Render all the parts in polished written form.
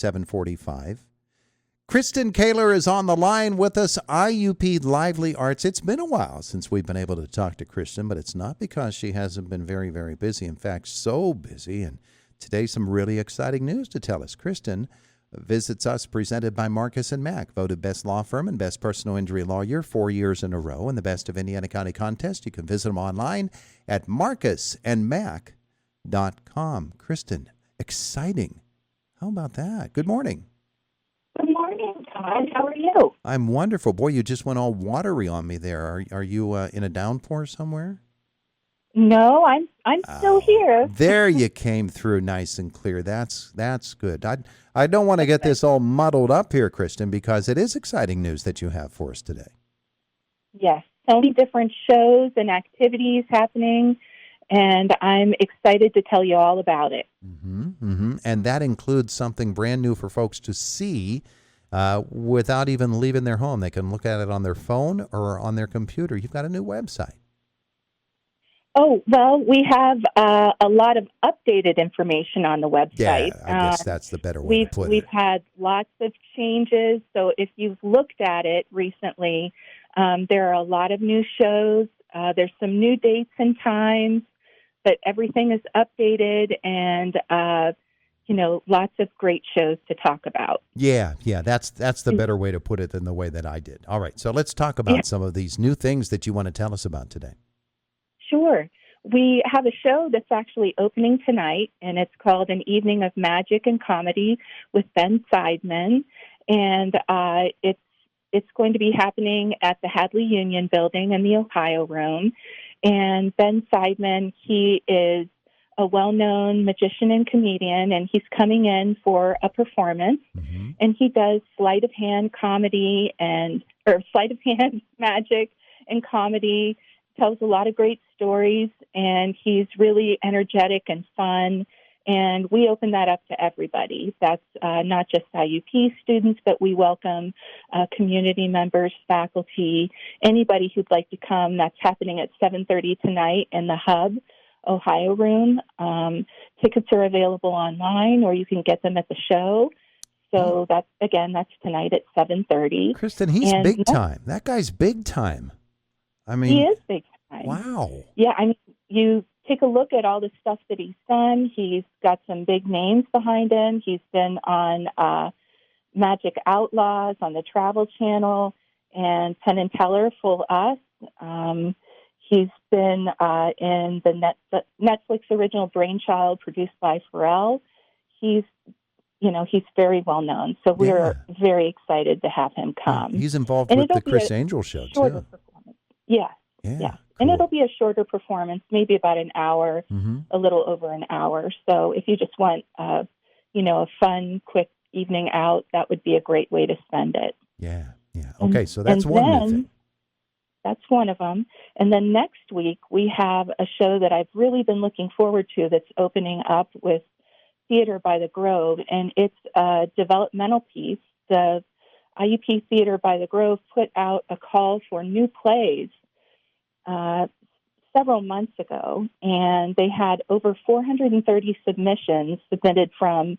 7:45. Kristen Koehler is on the line with us, IUP Lively Arts. It's been a while since we've been able to talk to Kristen, but it's not because she hasn't been very, very busy. In fact, so busy. And today, some really exciting news to tell us. Kristen visits us presented by Marcus & Mack, voted best law firm and best personal injury lawyer 4 years in a row in the Best of Indiana County contest. You can visit them online at marcusandmack.com. Kristen, exciting. How about that? Good morning. Good morning, Todd. How are you? I'm wonderful. Boy, you just went all watery on me there. Are you in a downpour somewhere? No, I'm still here. There you came through nice and clear. That's good. I don't want to get this all muddled up here, Kristen, because it is exciting news that you have for us today. Yes, so many different shows and activities happening, and I'm excited to tell you all about it. And that includes something brand new for folks to see without even leaving their home. They can look at it on their phone or on their computer. You've got a new website. Oh, well, we have a lot of updated information on the website. Yeah, I guess that's the better way to put it. We've had lots of changes, so if you've looked at it recently, there are a lot of new shows. There's some new dates and times, but everything is updated and, lots of great shows to talk about. Yeah, that's the better way to put it than the way that I did. All right, so let's talk about some of these new things that you want to tell us about today. Sure. We have a show that's actually opening tonight, and it's called An Evening of Magic and Comedy with Ben Seidman. And it's going to be happening at the Hadley Union Building in the Ohio Room. And Ben Seidman, he is a well-known magician and comedian, and he's coming in for a performance. And he does sleight of hand magic and comedy. Tells a lot of great stories, and he's really energetic and fun, and we open that up to everybody. That's not just IUP students, but we welcome community members, faculty, anybody who'd like to come. That's happening at 7:30 tonight in the Hub, Ohio Room. Tickets are available online, or you can get them at the show. So that's tonight at 7:30. Kristen, he's big time. That guy's big time. I mean, he is big time. Wow. Yeah, I mean, you take a look at all the stuff that he's done. He's got some big names behind him. He's been on Magic Outlaws on the Travel Channel and Penn and Teller, Full Us. He's been in the Netflix original Brainchild produced by Pharrell. He's very well known. So we're very excited to have him come. He's involved with the Chris Angel show, too. Yeah. Cool. And it'll be a shorter performance, maybe about an hour, a little over an hour. So if you just want, a fun, quick evening out, that would be a great way to spend it. Yeah. Okay, so that's one new thing. That's one of them. And then next week, we have a show that I've really been looking forward to that's opening up with Theater by the Grove, and it's a developmental piece. The IUP Theater by the Grove put out a call for new plays several months ago, and they had over 430 submissions submitted from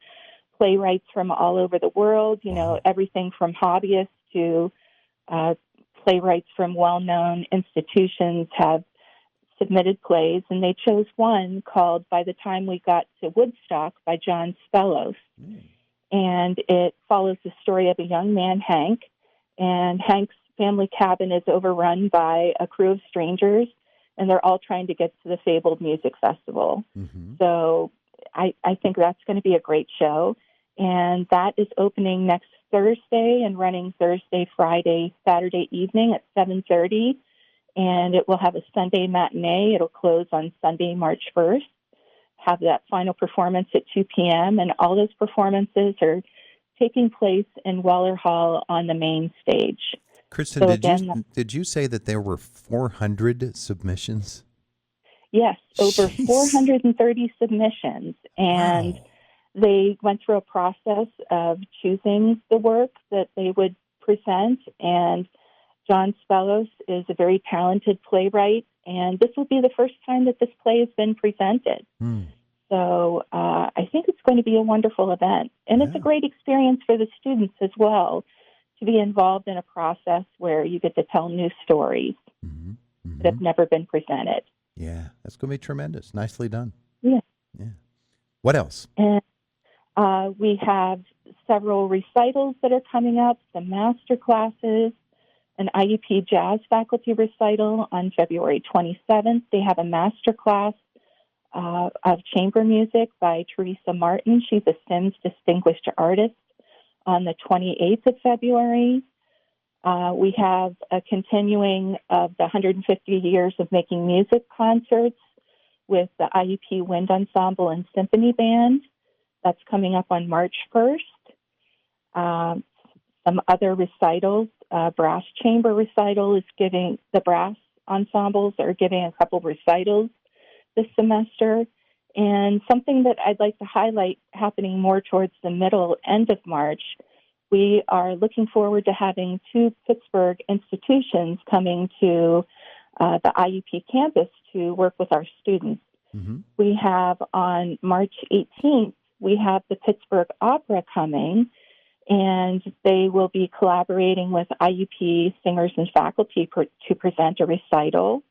playwrights from all over the world, everything from hobbyists to playwrights from well-known institutions have submitted plays, and they chose one called By the Time We Got to Woodstock by John Spellos. And it follows the story of a young man, Hank, and Hank's family cabin is overrun by a crew of strangers, and they're all trying to get to the fabled music festival. So I think that's going to be a great show, and that is opening next Thursday and running Thursday, Friday, Saturday evening at 7:30, and it will have a Sunday matinee. It'll close on Sunday, March 1st. Have that final performance at 2 p.m., and all those performances are taking place in Weller Hall on the main stage. Kristen, did you say that there were 400 submissions? Yes, over 430 submissions, and they went through a process of choosing the work that they would present, and John Spellos is a very talented playwright, and this will be the first time that this play has been presented. So I think it's going to be a wonderful event. And it's a great experience for the students as well to be involved in a process where you get to tell new stories that have never been presented. Yeah, that's going to be tremendous. Nicely done. Yeah. Yeah. What else? And we have several recitals that are coming up, some master classes, an IUP jazz faculty recital on February 27th. They have a master class of chamber music by Teresa Martin. She's a Sims Distinguished Artist on the 28th of February. We have a continuing of the 150 Years of Making Music concerts with the IUP Wind Ensemble and Symphony Band. That's coming up on March 1st. Some other recitals, brass chamber recital is giving, the brass ensembles are giving a couple recitals this semester. And something that I'd like to highlight happening more towards the end of March, we are looking forward to having 2 Pittsburgh institutions coming to the IUP campus to work with our students. We have on March 18th, we have the Pittsburgh Opera coming, and they will be collaborating with IUP singers and faculty to present a recital.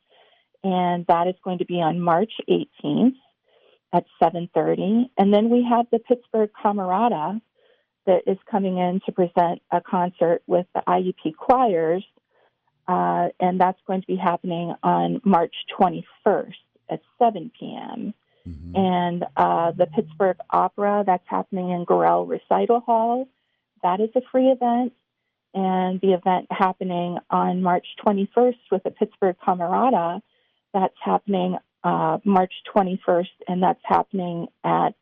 And that is going to be on March 18th at 7:30. And then we have the Pittsburgh Camerata that is coming in to present a concert with the IUP choirs, and that's going to be happening on March 21st at 7 p.m. And the Pittsburgh Opera, that's happening in Gorell Recital Hall. That is a free event. And the event happening on March 21st with the Pittsburgh Camerata, that's happening March 21st, and that's happening at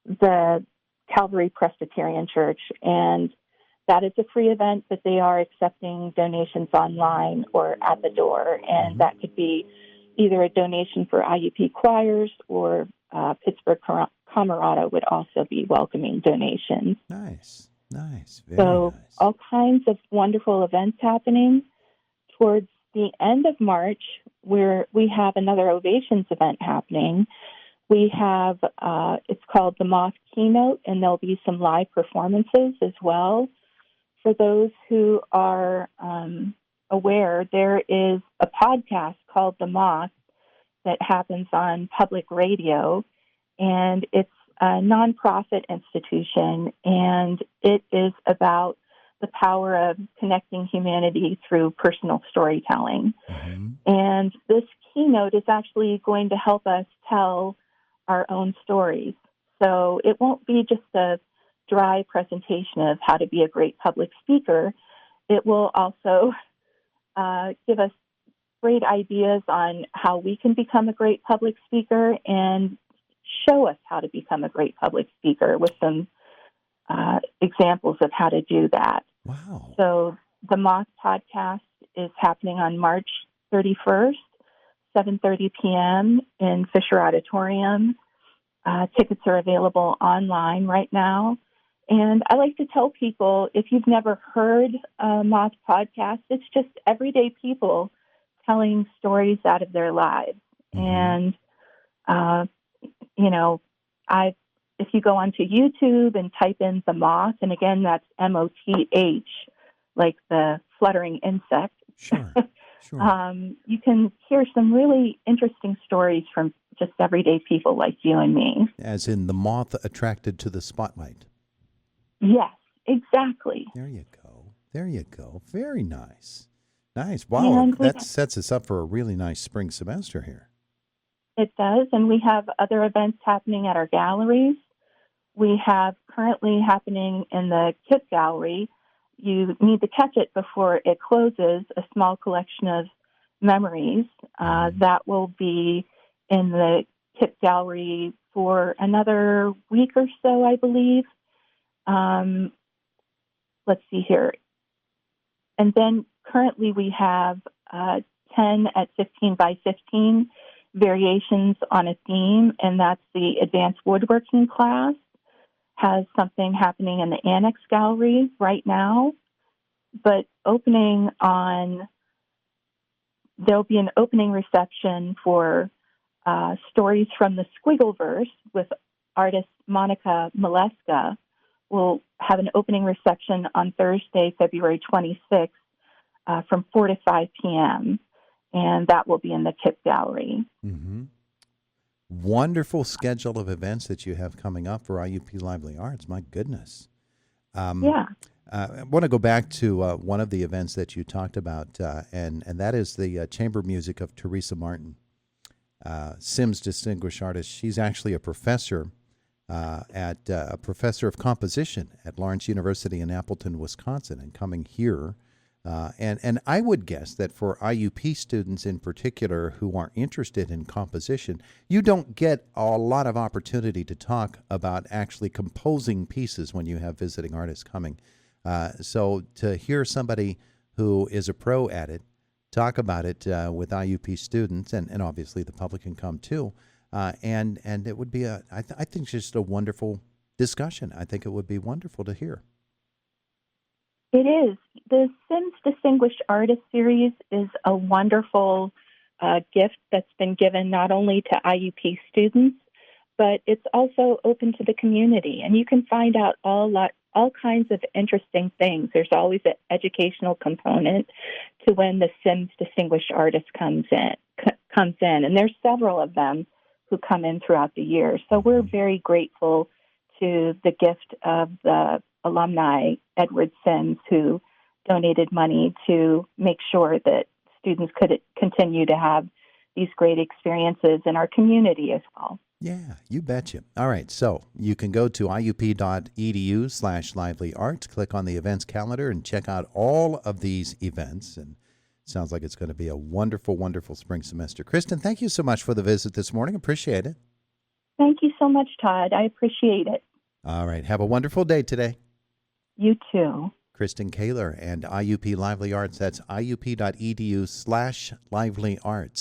the Calvary Presbyterian Church. And that is a free event, but they are accepting donations online or at the door. And that could be either a donation for IUP choirs or Pittsburgh Camerata would also be welcoming donations. Nice. Very so nice. All kinds of wonderful events happening. Towards the end of March, where we have another Ovations event happening. We have, it's called the Moth Keynote, and there'll be some live performances as well. For those who are aware, there is a podcast called The Moth that happens on public radio, and it's a nonprofit institution, and it is about the power of connecting humanity through personal storytelling. And this keynote is actually going to help us tell our own stories. So it won't be just a dry presentation of how to be a great public speaker. It will also give us great ideas on how we can become a great public speaker and show us how to become a great public speaker with some examples of how to do that. Wow. So the Moth podcast is happening on March 31st, 7:30 p.m. in Fisher Auditorium. Tickets are available online right now. And I like to tell people, if you've never heard a Moth podcast, it's just everyday people telling stories out of their lives. And, if you go onto YouTube and type in The Moth, and again, that's MOTH, like the fluttering insect. Sure. You can hear some really interesting stories from just everyday people like you and me. As in the moth attracted to the spotlight. Yes, exactly. There you go. Very nice. Wow, that sets us up for a really nice spring semester here. It does, and we have other events happening at our galleries. We have currently happening in the KIP Gallery. You need to catch it before it closes, a small collection of memories. That will be in the KIP Gallery for another week or so, I believe. Let's see here. And then currently we have 10 at 15 by 15 variations on a theme, and that's the advanced woodworking class. Has something happening in the Annex Gallery right now, but there'll be an opening reception for Stories from the Squiggleverse with artist Monica Maleska will have an opening reception on Thursday, February 26th from 4 to 5 p.m., and that will be in the Kip Gallery. Mm-hmm. Wonderful schedule of events that you have coming up for IUP Lively Arts. My goodness. Yeah. I want to go back to one of the events that you talked about, and that is the chamber music of Teresa Martin, Sims Distinguished Artist. She's actually a professor a professor of composition at Lawrence University in Appleton, Wisconsin, and coming here. And I would guess that for IUP students in particular who are interested in composition, you don't get a lot of opportunity to talk about actually composing pieces when you have visiting artists coming. So to hear somebody who is a pro at it talk about it with IUP students, and obviously the public can come too, and it would be I think just a wonderful discussion. I think it would be wonderful to hear. It is. The Sims Distinguished Artist Series is a wonderful gift that's been given not only to IUP students, but it's also open to the community. And you can find out all kinds of interesting things. There's always an educational component to when the Sims Distinguished Artist comes in. And there's several of them who come in throughout the year. So we're very grateful to the gift of the alumni, Edward Sims, who donated money to make sure that students could continue to have these great experiences in our community as well. Yeah, you betcha. All right, so you can go to iup.edu/livelyarts, click on the events calendar, and check out all of these events. And it sounds like it's going to be a wonderful, wonderful spring semester. Kristen, thank you so much for the visit this morning. Appreciate it. Thank you so much, Todd. I appreciate it. All right, have a wonderful day today. You too. Kristen Koehler and IUP Lively Arts. That's iup.edu/livelyarts.